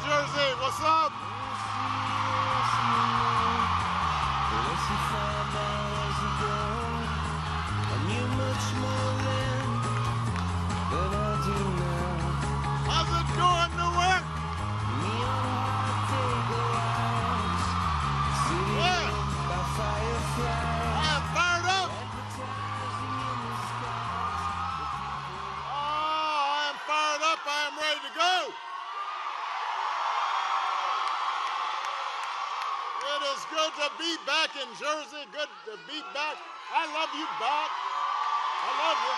Jersey, what's up? How's it going, Newark? Yeah. I am fired up. Oh, I am fired up. I am ready to go. It is good to be back in Jersey. Good to be back. I love you back. I love you.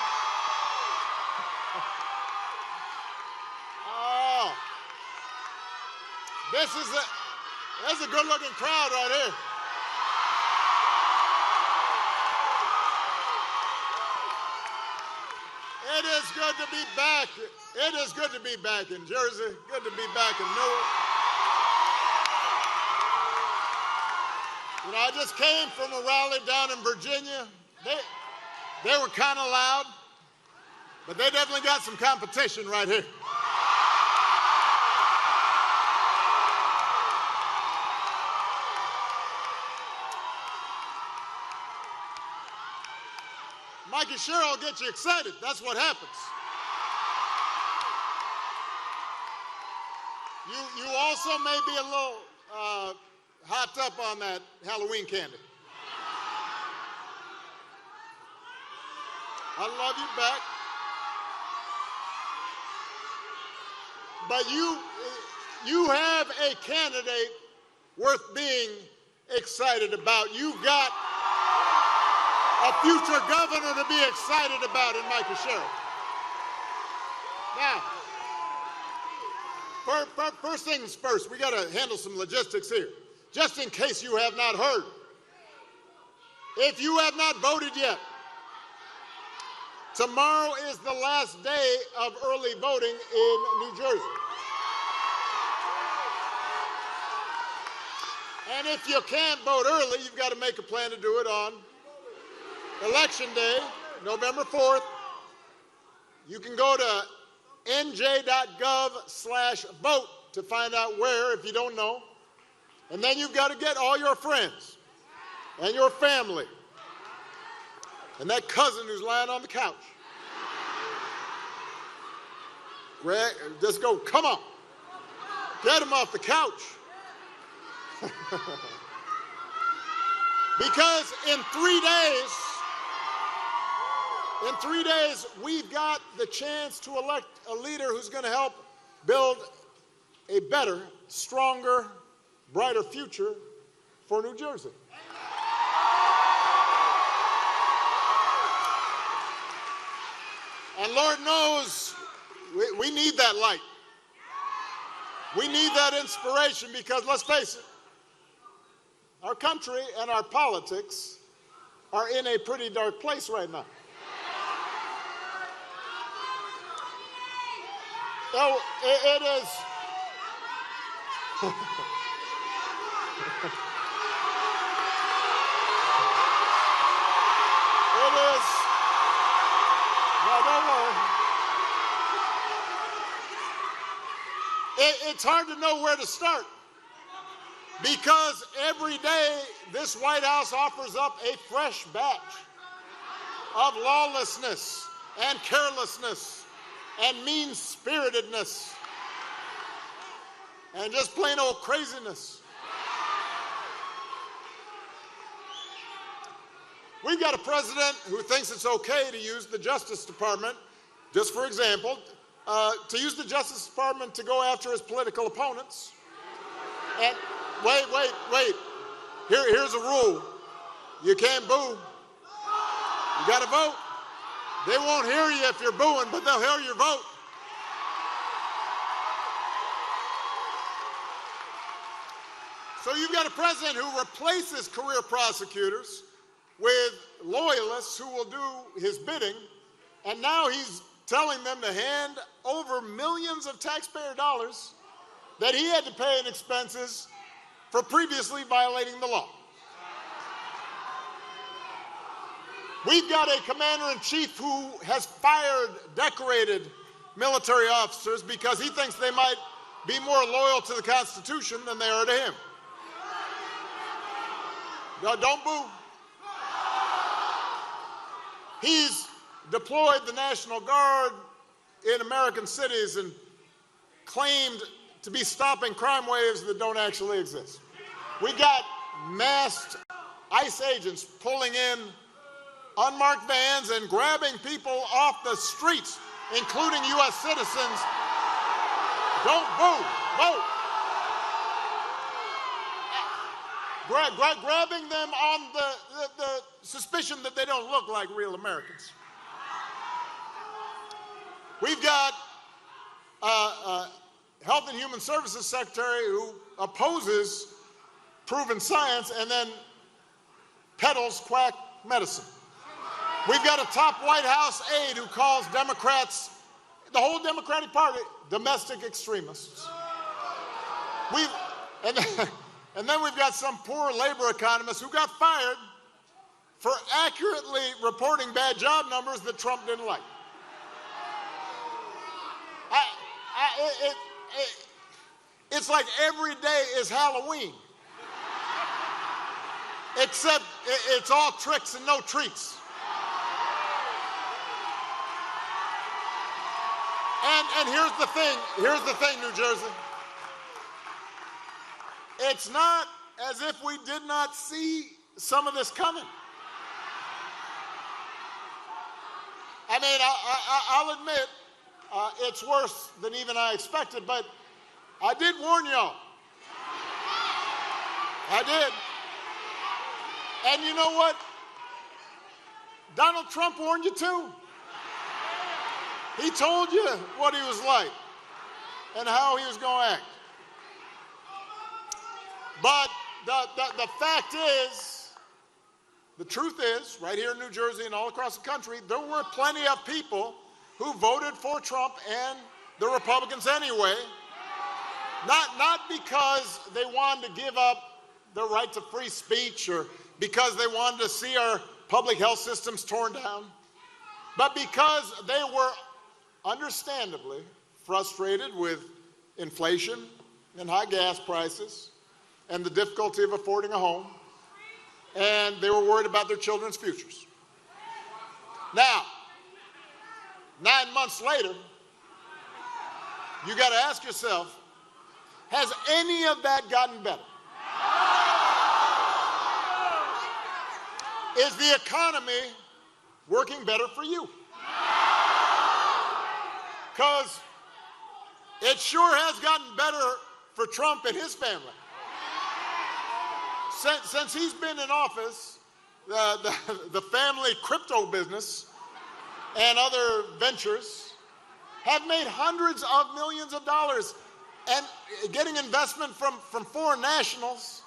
Oh, that's a good-looking crowd right here. It is good to be back. It is good to be back in Jersey. Good to be back in Newark. You know, I just came from a rally down in Virginia. They were kind of loud, but they definitely got some competition right here. Mikie Sherill gets you excited. That's what happens. You also may be a little hopped up on that Halloween candy. I love you back. But you have a candidate worth being excited about. You've got a future governor to be excited about in Mikie Sherill. Now, first things first, we got to handle some logistics here. Just in case you have not heard, if you have not voted yet, tomorrow is the last day of early voting in New Jersey. And if you can't vote early, you've got to make a plan to do it on Election Day, November 4th. You can go to nj.gov/vote to find out where, if you don't know. And then you've got to get all your friends and your family and that cousin who's lying on the couch. Greg, just go, come on. Get him off the couch. Because in 3 days, we've got the chance to elect a leader who's going to help build a better, stronger, brighter future for New Jersey. And Lord knows we need that light. We need that inspiration because, let's face it, our country and our politics are in a pretty dark place right now. So it is. It is. No, don't worry. It's hard to know where to start because every day this White House offers up a fresh batch of lawlessness and carelessness and mean-spiritedness and just plain old craziness. We've got a president who thinks it's okay to use the Justice Department, just for example, to use the Justice Department to go after his political opponents. And wait. Here's a rule. You can't boo. You got to vote. They won't hear you if you're booing, but they'll hear your vote. So you've got a president who replaces career prosecutors with loyalists who will do his bidding, and now he's telling them to hand over millions of taxpayer dollars that he had to pay in expenses for previously violating the law. We've got a commander-in-chief who has fired decorated military officers because he thinks they might be more loyal to the Constitution than they are to him. No, don't boo. He's deployed the National Guard in American cities and claimed to be stopping crime waves that don't actually exist. We got masked ICE agents pulling in unmarked vans and grabbing people off the streets, including U.S. citizens. Don't boo. Vote. Grabbing them on the suspicion that they don't look like real Americans. We've got Health and Human Services Secretary who opposes proven science and then peddles quack medicine. We've got a top White House aide who calls Democrats, the whole Democratic Party, domestic extremists. And then we've got some poor labor economist who got fired for accurately reporting bad job numbers that Trump didn't like. It's like every day is Halloween, except it's all tricks and no treats. And here's the thing, New Jersey. It's not as if we did not see some of this coming. I mean, I'll admit, it's worse than even I expected, but I did warn y'all. I did. And you know what? Donald Trump warned you too. He told you what he was like and how he was going to act. But the fact is, the truth is, right here in New Jersey and all across the country, there were plenty of people who voted for Trump and the Republicans anyway, not because they wanted to give up their right to free speech or because they wanted to see our public health systems torn down, but because they were understandably frustrated with inflation and high gas prices and the difficulty of affording a home, and they were worried about their children's futures. Now, 9 months later, you got to ask yourself, has any of that gotten better? Is the economy working better for you? Because it sure has gotten better for Trump and his family. Since he's been in office, the family crypto business and other ventures have made hundreds of millions of dollars and getting investment from foreign nationals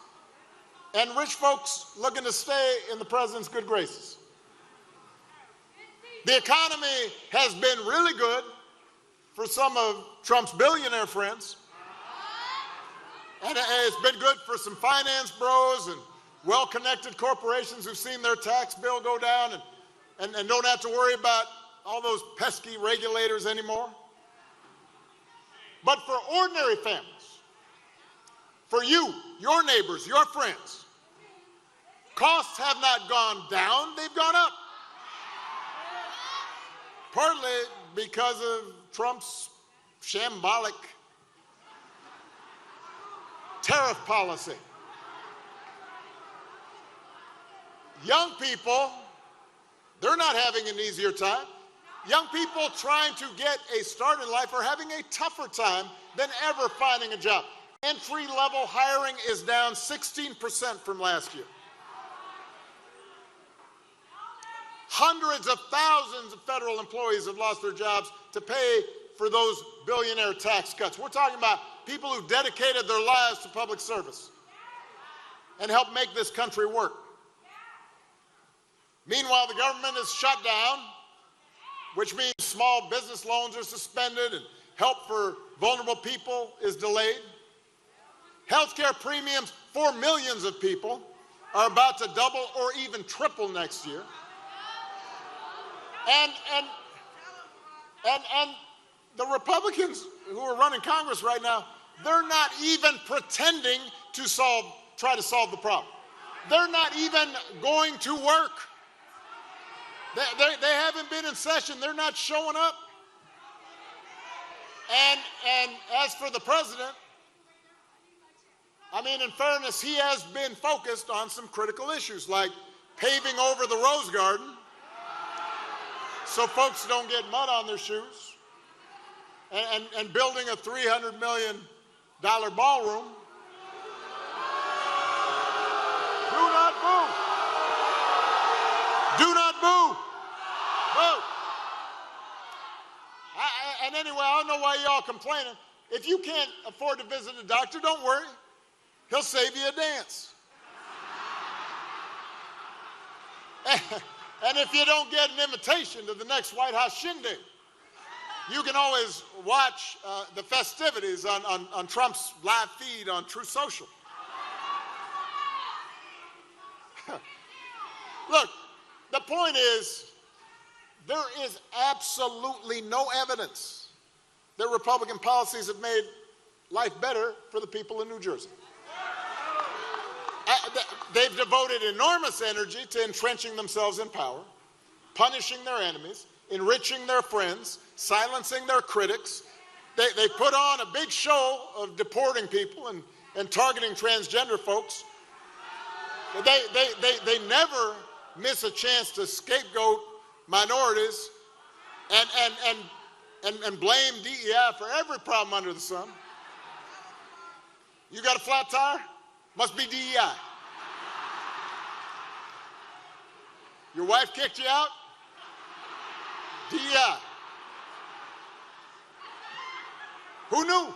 and rich folks looking to stay in the president's good graces. The economy has been really good for some of Trump's billionaire friends. And it's been good for some finance bros and well-connected corporations who've seen their tax bill go down and don't have to worry about all those pesky regulators anymore. But for ordinary families, for you, your neighbors, your friends, costs have not gone down, they've gone up. Partly because of Trump's shambolic tariff policy. Young people, they're not having an easier time. Young people trying to get a start in life are having a tougher time than ever finding a job. Entry-level hiring is down 16% from last year. Hundreds of thousands of federal employees have lost their jobs to pay for those billionaire tax cuts. We're talking about people who dedicated their lives to public service and helped make this country work. Meanwhile, the government is shut down, which means small business loans are suspended and help for vulnerable people is delayed. Healthcare premiums for millions of people are about to double or even triple next year. And the Republicans who are running Congress right now, They're not even pretending to try to solve the problem. They're not even going to work. They haven't been in session. They're not showing up. And as for the president, I mean, in fairness, he has been focused on some critical issues like paving over the Rose Garden so folks don't get mud on their shoes, and building a $300 million ballroom. Do not boo. Do not boo. Boo. And anyway, I don't know why y'all complaining. If you can't afford to visit a doctor, don't worry. He'll save you a dance. And if you don't get an invitation to the next White House shindig, you can always watch the festivities on Trump's live feed on Truth Social. Look, the point is, there is absolutely no evidence that Republican policies have made life better for the people in New Jersey. They've devoted enormous energy to entrenching themselves in power, punishing their enemies, enriching their friends, silencing their critics. They put on a big show of deporting people and targeting transgender folks. They never miss a chance to scapegoat minorities and blame DEI for every problem under the sun. You got a flat tire? Must be DEI. Your wife kicked you out? DEI. Who knew?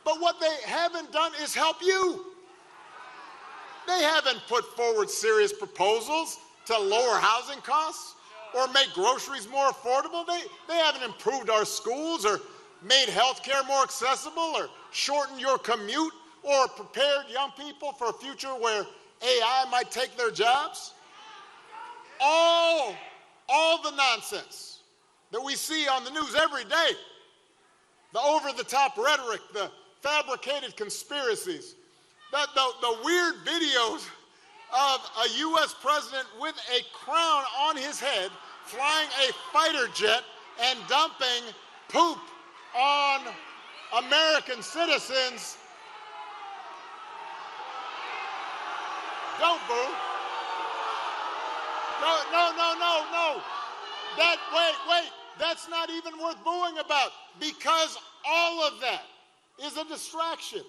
But what they haven't done is help you. They haven't put forward serious proposals to lower housing costs or make groceries more affordable. They haven't improved our schools or made health care more accessible or shortened your commute or prepared young people for a future where AI might take their jobs. All the nonsense that we see on the news every day, the over-the-top rhetoric, the fabricated conspiracies, the weird videos of a U.S. president with a crown on his head flying a fighter jet and dumping poop on American citizens. Don't boo. No. Wait. That's not even worth booing about, because all of that is a distraction.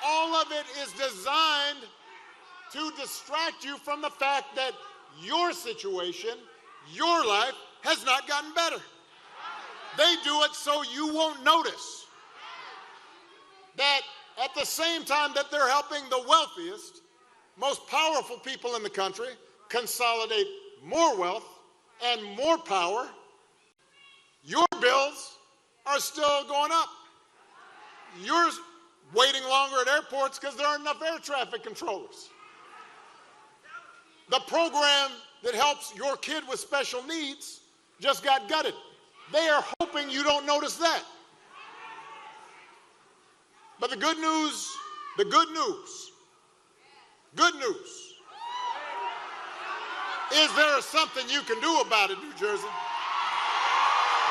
All of it is designed to distract you from the fact that your situation, your life, has not gotten better. They do it so you won't notice that at the same time that they're helping the wealthiest, most powerful people in the country consolidate more wealth and more power, your bills are still going up. You're waiting longer at airports because there aren't enough air traffic controllers. The program that helps your kid with special needs just got gutted. They are hoping you don't notice that. But the good news is there is something you can do about it, New Jersey.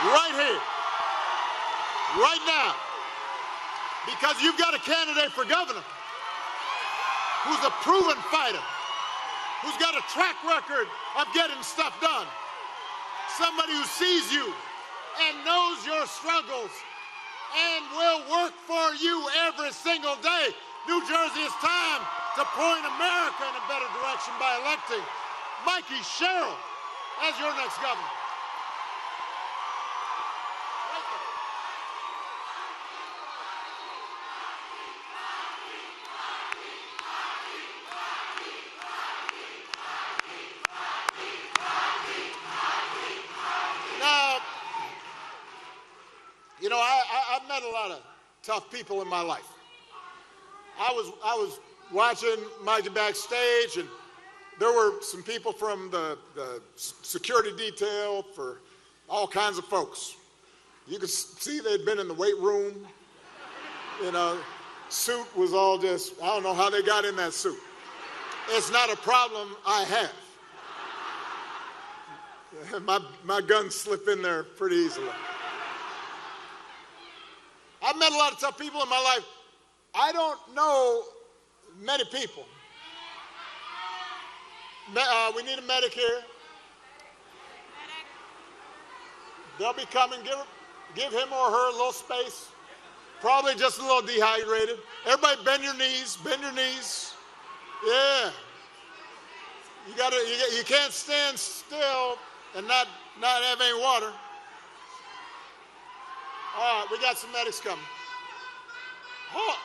Right here, right now. Because you've got a candidate for governor who's a proven fighter, who's got a track record of getting stuff done. Somebody who sees you and knows your struggles and will work for you every single day. New Jersey, it's time to point America in a better direction by electing Mikie Sherill as your next governor. You know, I've met a lot of tough people in my life. I was watching Mikie backstage, and there were some people from the security detail, for all kinds of folks. You could see they'd been in the weight room. You know, suit was all just, I don't know how they got in that suit. It's not a problem I have. My guns slip in there pretty easily. I've met a lot of tough people in my life. I don't know many people. We need a medic here. They'll be coming. Give him or her a little space. Probably just a little dehydrated. Everybody bend your knees. Bend your knees. Yeah. You can't stand still and not have any water. All right, we got some medics coming. Oh,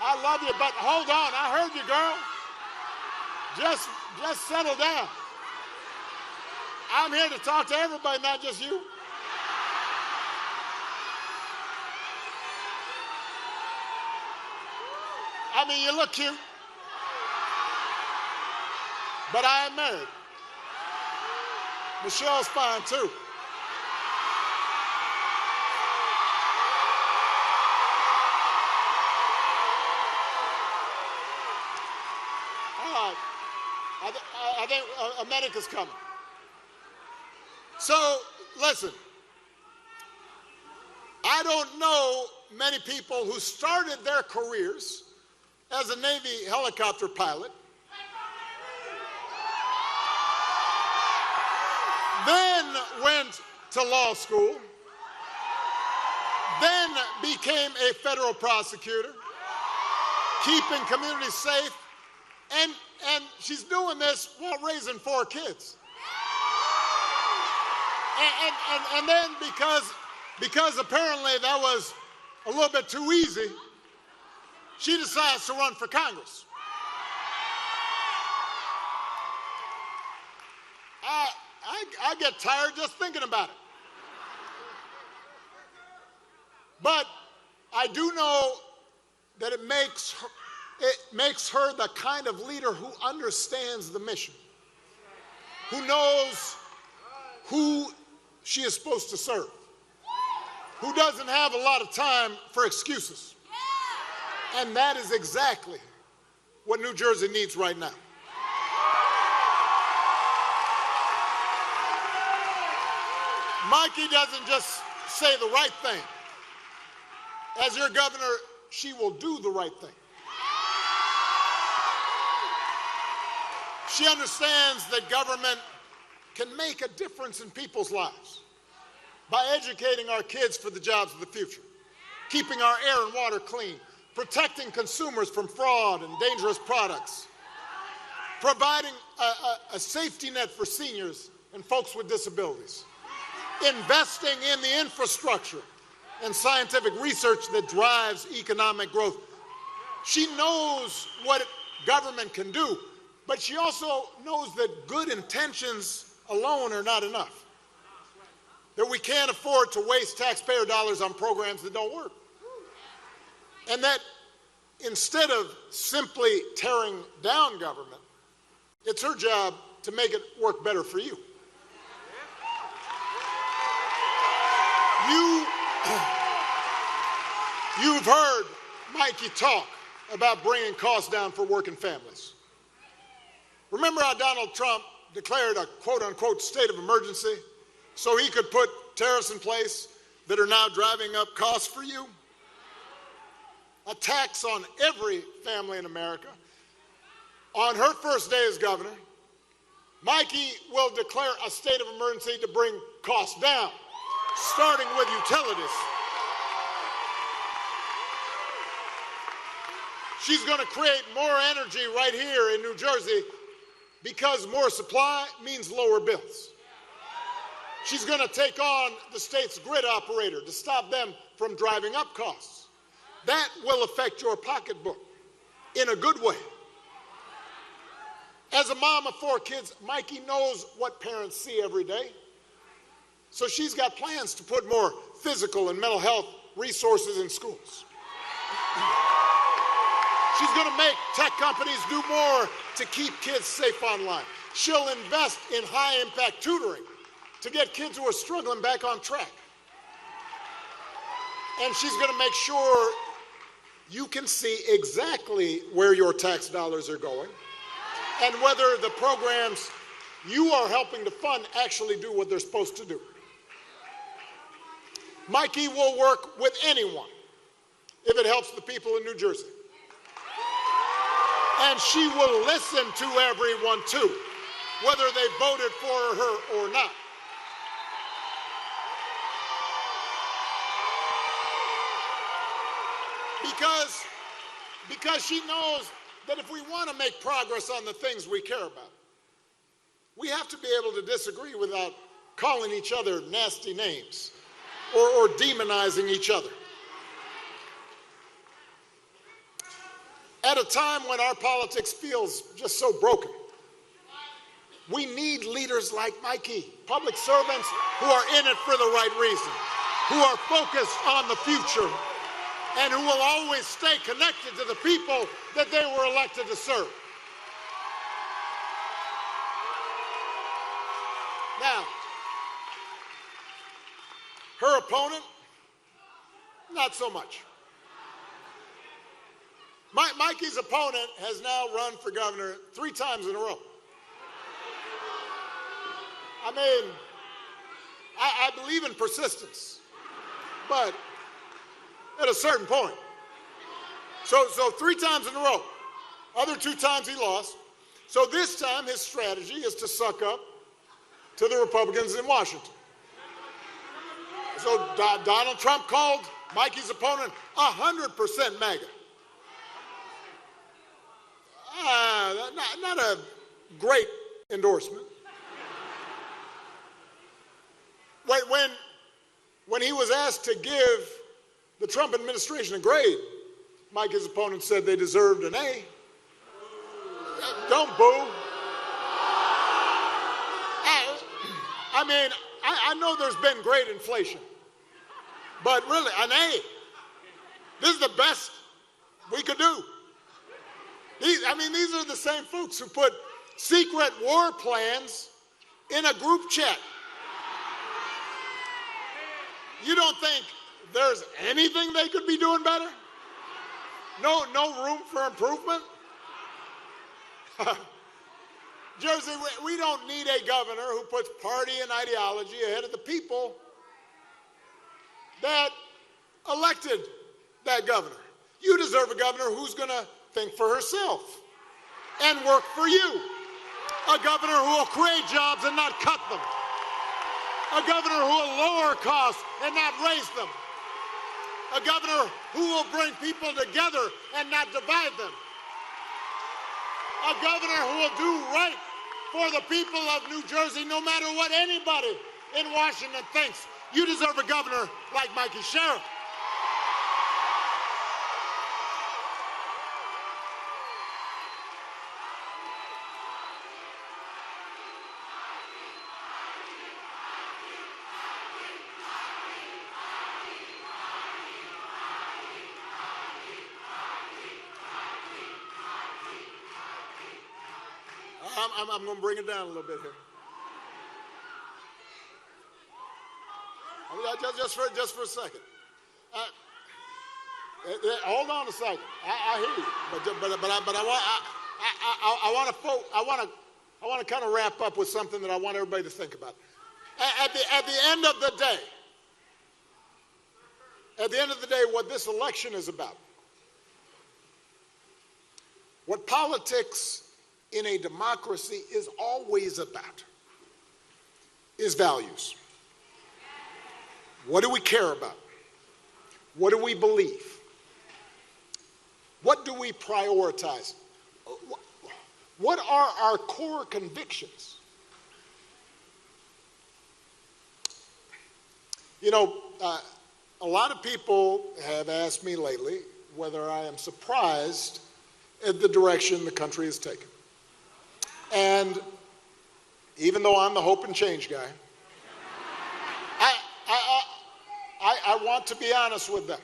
I love you, but hold on. I heard you, girl. Just settle down. I'm here to talk to everybody, not just you. I mean, you look cute, but I am married. Michelle's fine, too. I think a medic is coming. So, listen, I don't know many people who started their careers as a Navy helicopter pilot, then went to law school, then became a federal prosecutor, keeping communities safe, and she's doing this while raising 4 kids. And then because apparently that was a little bit too easy, she decides to run for Congress. I get tired just thinking about it. But I do know that it makes her the kind of leader who understands the mission, who knows who she is supposed to serve, who doesn't have a lot of time for excuses. And that is exactly what New Jersey needs right now. Mikie doesn't just say the right thing. As your governor, she will do the right thing. She understands that government can make a difference in people's lives by educating our kids for the jobs of the future, keeping our air and water clean, protecting consumers from fraud and dangerous products, providing a safety net for seniors and folks with disabilities, investing in the infrastructure and scientific research that drives economic growth. She knows what government can do, but she also knows that good intentions alone are not enough, that we can't afford to waste taxpayer dollars on programs that don't work, and that instead of simply tearing down government, it's her job to make it work better for you. You've heard Mikie talk about bringing costs down for working families. Remember how Donald Trump declared a quote-unquote state of emergency so he could put tariffs in place that are now driving up costs for you? A tax on every family in America. On her first day as governor, Mikie will declare a state of emergency to bring costs down, starting with utilities. She's going to create more energy right here in New Jersey because more supply means lower bills. She's going to take on the state's grid operator to stop them from driving up costs. That will affect your pocketbook in a good way. As a mom of 4 kids, Mikie knows what parents see every day. So she's got plans to put more physical and mental health resources in schools. She's going to make tech companies do more to keep kids safe online. She'll invest in high-impact tutoring to get kids who are struggling back on track. And she's going to make sure you can see exactly where your tax dollars are going and whether the programs you are helping to fund actually do what they're supposed to do. Mikie will work with anyone if it helps the people in New Jersey. And she will listen to everyone too, whether they voted for her or not. Because she knows that if we want to make progress on the things we care about, we have to be able to disagree without calling each other nasty names or demonizing each other. At a time when our politics feels just so broken, we need leaders like Mikie, public servants who are in it for the right reason, who are focused on the future, and who will always stay connected to the people that they were elected to serve. Now, her opponent, not so much. Mikie's opponent has now run for governor 3 times in a row. I mean, I believe in persistence, but at a certain point. So 3 times in a row. Other 2 times he lost. So this time his strategy is to suck up to the Republicans in Washington. So Donald Trump called Mikie's opponent 100% MAGA. Not a great endorsement. When he was asked to give the Trump administration a grade, Mikie's opponent said they deserved an A. Don't boo. I mean, I know there's been great inflation, but really, an A. This is the best we could do. These are the same folks who put secret war plans in a group chat. You don't think there's anything they could be doing better? No room for improvement? Jersey, we don't need a governor who puts party and ideology ahead of the people that elected that governor. You deserve a governor who's going to think for herself and work for you. A governor who will create jobs and not cut them. A governor who will lower costs and not raise them. A governor who will bring people together and not divide them. A governor who will do right for the people of New Jersey, no matter what anybody in Washington thinks. You deserve a governor like Mikie Sherill. I'm going to bring it down a little bit here. Just for a second. Hold on a second. I hear you, but I want to kind of wrap up with something that I want everybody to think about. At the end of the day, what this election is about, what politics in a democracy is always about, is values. What do we care about? What do we believe? What do we prioritize? What are our core convictions? You know, a lot of people have asked me lately whether I am surprised at the direction the country has taken. And even though I'm the hope and change guy, I want to be honest with them.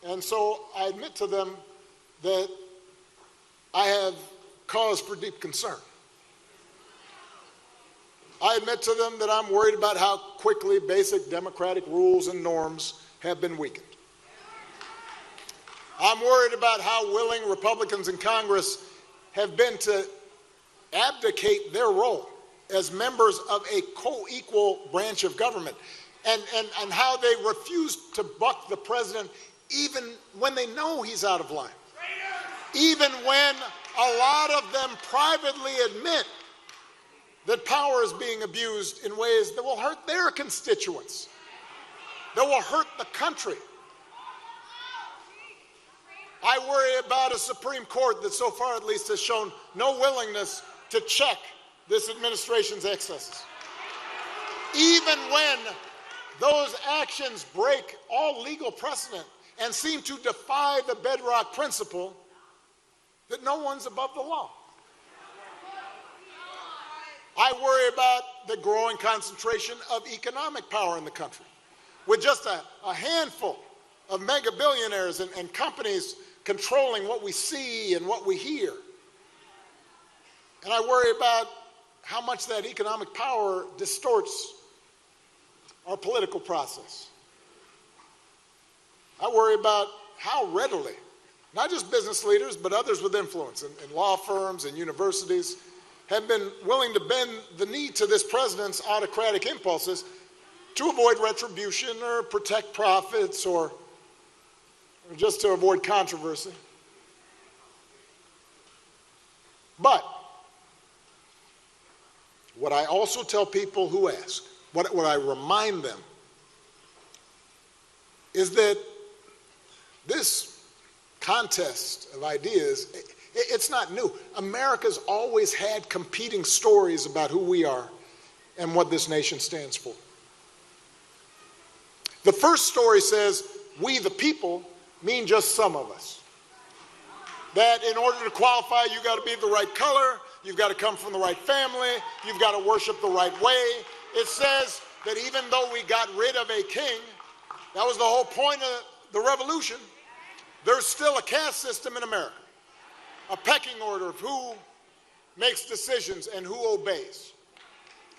And so I admit to them that I have cause for deep concern. I admit to them that I'm worried about how quickly basic democratic rules and norms have been weakened. I'm worried about how willing Republicans in Congress have been to abdicate their role as members of a co-equal branch of government, and how they refuse to buck the president even when they know he's out of line. Even when a lot of them privately admit that power is being abused in ways that will hurt their constituents, that will hurt the country. I worry about a Supreme Court that so far at least has shown no willingness to check this administration's excesses. Even when those actions break all legal precedent and seem to defy the bedrock principle that no one's above the law. I worry about the growing concentration of economic power in the country, with just a handful of mega billionaires and companies controlling what we see and what we hear. And I worry about how much that economic power distorts our political process. I worry about how readily, not just business leaders, but others with influence in law firms and universities, have been willing to bend the knee to this president's autocratic impulses to avoid retribution or protect profits or just to avoid controversy. But what I also tell people who ask, what I remind them, is that this contest of ideas, it's not new. America's always had competing stories about who we are and what this nation stands for. The first story says, we the people mean just some of us. That in order to qualify, you got to be the right color, you've got to come from the right family, you've got to worship the right way. It says that even though we got rid of a king, that was the whole point of the revolution, there's still a caste system in America. A pecking order of who makes decisions and who obeys,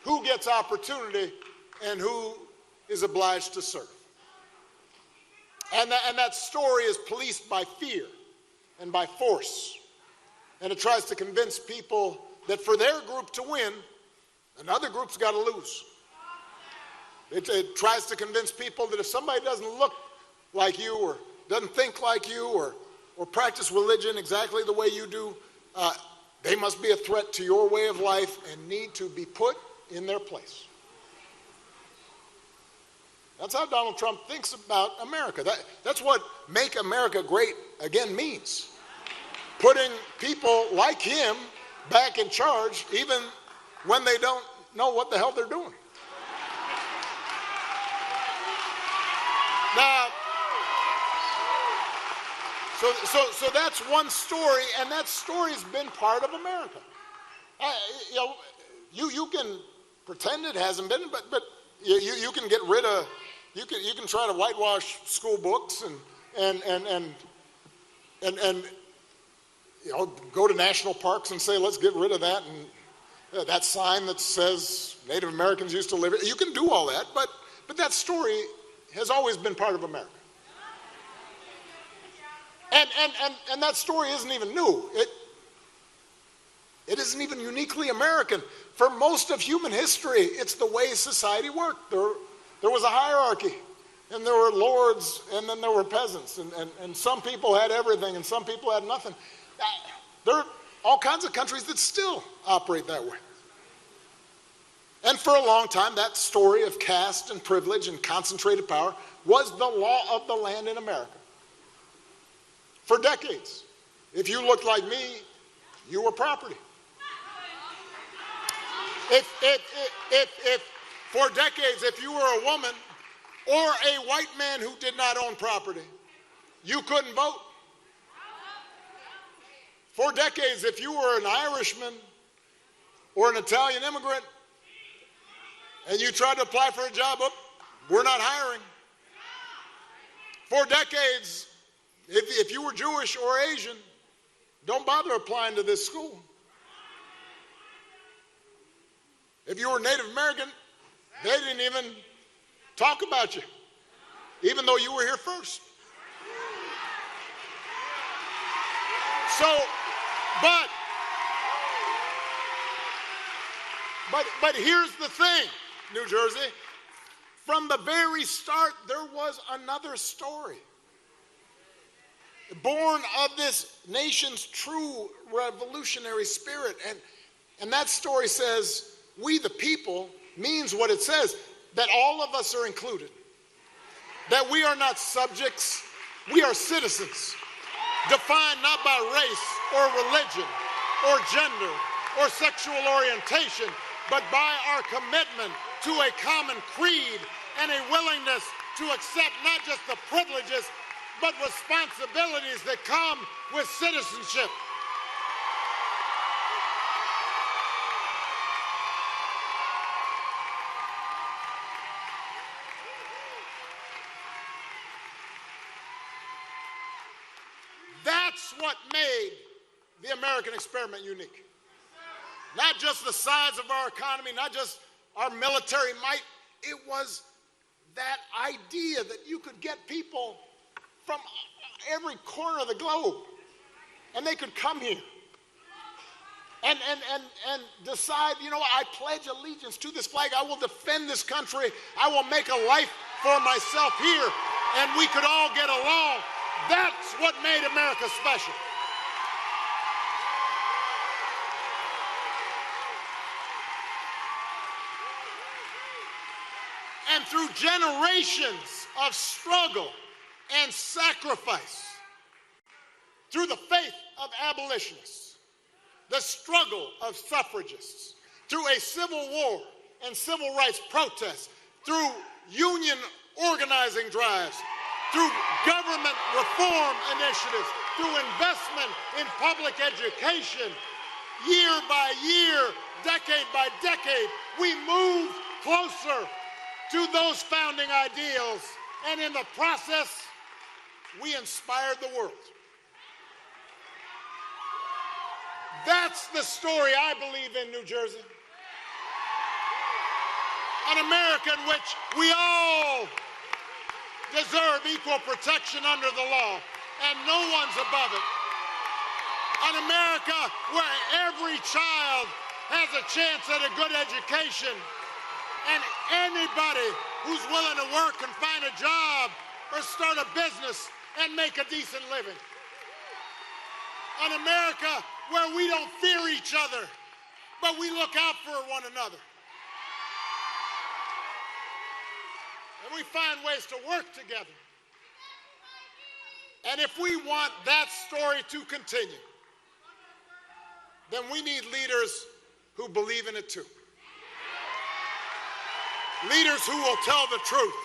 who gets opportunity and who is obliged to serve. And that story is policed by fear and by force. And it tries to convince people that for their group to win, another group's got to lose. It tries to convince people that if somebody doesn't look like you or doesn't think like you or practice religion exactly the way you do, they must be a threat to your way of life and need to be put in their place. That's how Donald Trump thinks about America. That's what Make America Great Again means. Putting people like him back in charge even when they don't know what the hell they're doing. Now, so that's one story, and that story's been part of America. You can pretend it hasn't been, but you can get rid of, you can try to whitewash school books and go to national parks and say, let's get rid of that, and that sign that says Native Americans used to live here. You can do all that, but that story has always been part of America. And that story isn't even new. It isn't even uniquely American. For most of human history, it's the way society worked. There was a hierarchy, and there were lords, and then there were peasants, and some people had everything, and some people had nothing. There are all kinds of countries that still operate that way. And for a long time, that story of caste and privilege and concentrated power was the law of the land in America. For decades, if you looked like me, you were property. For decades, if you were a woman or a white man who did not own property, you couldn't vote. For decades, if you were an Irishman or an Italian immigrant and you tried to apply for a job, we're not hiring. For decades, if you were Jewish or Asian, don't bother applying to this school. If you were Native American, they didn't even talk about you, even though you were here first. So, but here's the thing, New Jersey. From the very start, there was another story. Born of this nation's true revolutionary spirit. And that story says, we the people, means what it says, that all of us are included. That we are not subjects, we are citizens, defined not by race or religion or gender or sexual orientation, but by our commitment to a common creed and a willingness to accept not just the privileges, but responsibilities that come with citizenship. That's what made the American experiment unique. Not just the size of our economy, not just our military might, it was that idea that you could get people from every corner of the globe and they could come here and decide, you know, I pledge allegiance to this flag, I will defend this country, I will make a life for myself here, and we could all get along. That's what made America special. And through generations of struggle and sacrifice, through the faith of abolitionists, the struggle of suffragists, through a civil war and civil rights protests, through union organizing drives, through government reform initiatives, through investment in public education, year by year, decade by decade, we moved closer to those founding ideals, and in the process, we inspired the world. That's the story I believe in, New Jersey. An America in which we all deserve equal protection under the law, and no one's above it. An America where every child has a chance at a good education, and anybody who's willing to work can find a job or start a business and make a decent living. An America where we don't fear each other, but we look out for one another. And we find ways to work together. And if we want that story to continue, then we need leaders who believe in it too. Leaders who will tell the truth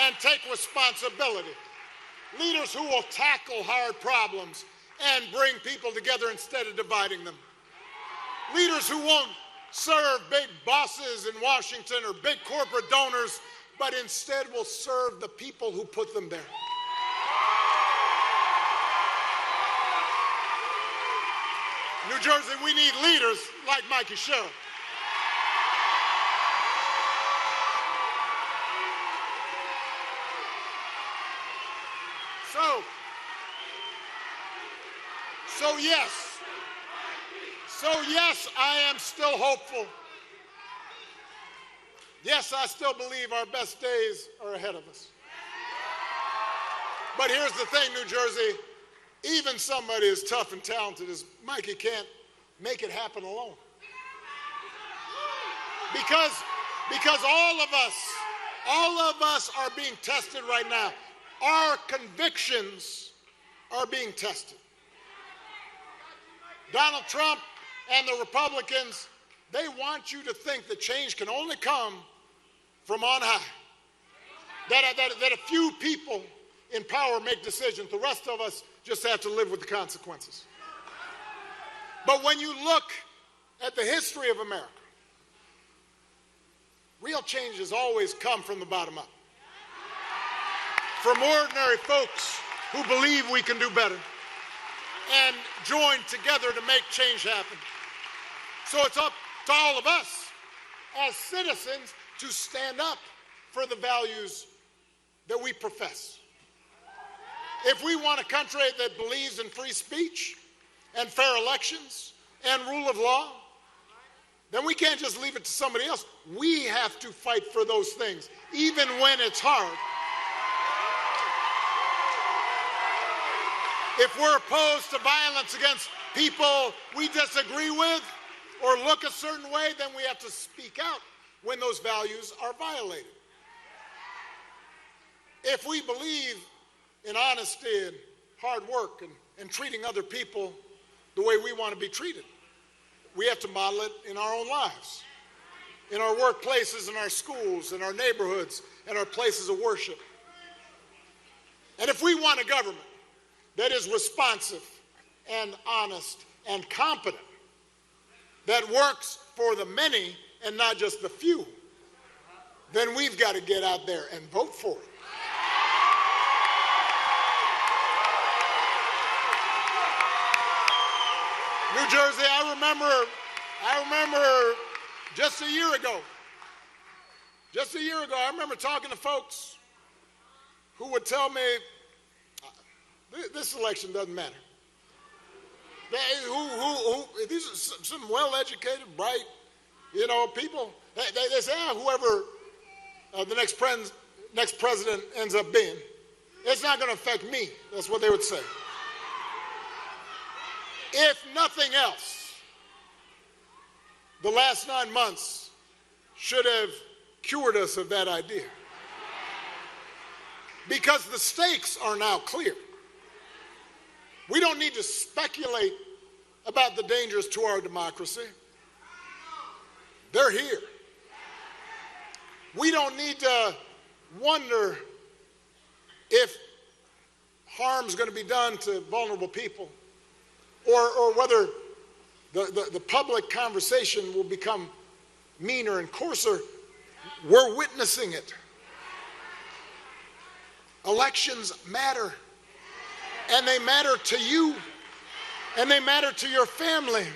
and take responsibility. Leaders who will tackle hard problems and bring people together instead of dividing them. Leaders who won't serve big bosses in Washington or big corporate donors, but instead will serve the people who put them there. New Jersey, we need leaders like Mikie Sherill. So yes, I am still hopeful. Yes, I still believe our best days are ahead of us. But here's the thing, New Jersey, even somebody as tough and talented as Mikie can't make it happen alone. Because all of us are being tested right now. Our convictions are being tested. Donald Trump and the Republicans, they want you to think that change can only come from on high. That a few people in power make decisions. The rest of us just have to live with the consequences. But when you look at the history of America, real change has always come from the bottom up. From ordinary folks who believe we can do better. and join together to make change happen. So it's up to all of us as citizens to stand up for the values that we profess. If we want a country that believes in free speech and fair elections and rule of law, then we can't just leave it to somebody else. We have to fight for those things, even when it's hard. If we're opposed to violence against people we disagree with or look a certain way, then we have to speak out when those values are violated. If we believe in honesty and hard work and treating other people the way we want to be treated, we have to model it in our own lives, in our workplaces, in our schools, in our neighborhoods, and our places of worship. And if we want a government that is responsive and honest and competent, that works for the many and not just the few, then we've got to get out there and vote for it. New Jersey, I remember just a year ago, I remember talking to folks who would tell me, this election doesn't matter. These are some well-educated, bright, people. They say, whoever the next president ends up being, it's not going to affect me. That's what they would say. If nothing else, the last 9 months should have cured us of that idea. Because the stakes are now clear. We don't need to speculate about the dangers to our democracy. They're here. We don't need to wonder if harm's going to be done to vulnerable people, or whether the public conversation will become meaner and coarser. We're witnessing it. Elections matter, and they matter to you, and they matter to your family.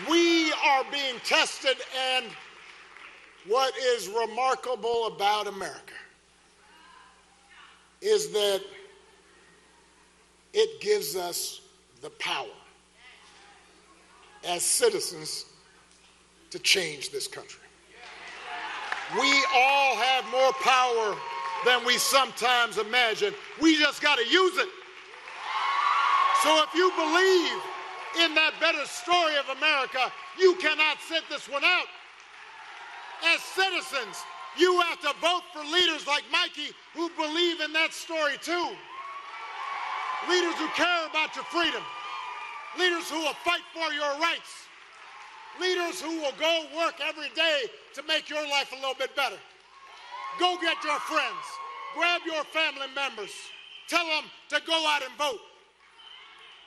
We are being tested, and what is remarkable about America is that it gives us the power as citizens to change this country. We all have more power than we sometimes imagine. We just got to use it. So if you believe in that better story of America, you cannot sit this one out. As citizens, you have to vote for leaders like Mikie who believe in that story too. Leaders who care about your freedom. Leaders who will fight for your rights. Leaders who will go work every day to make your life a little bit better. Go get your friends. Grab your family members. Tell them to go out and vote.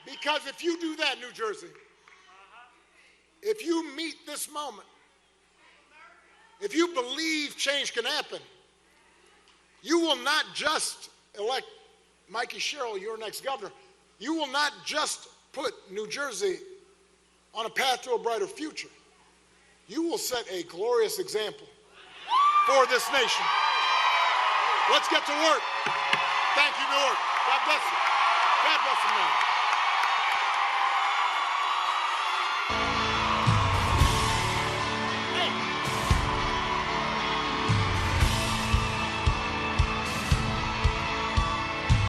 Because if you do that, New Jersey, if you meet this moment, if you believe change can happen, you will not just elect Mikie Sherill, your next governor. You will not just put New Jersey on a path to a brighter future. You will set a glorious example for this nation. Let's get to work. Thank you, Newark. God bless you. God bless America.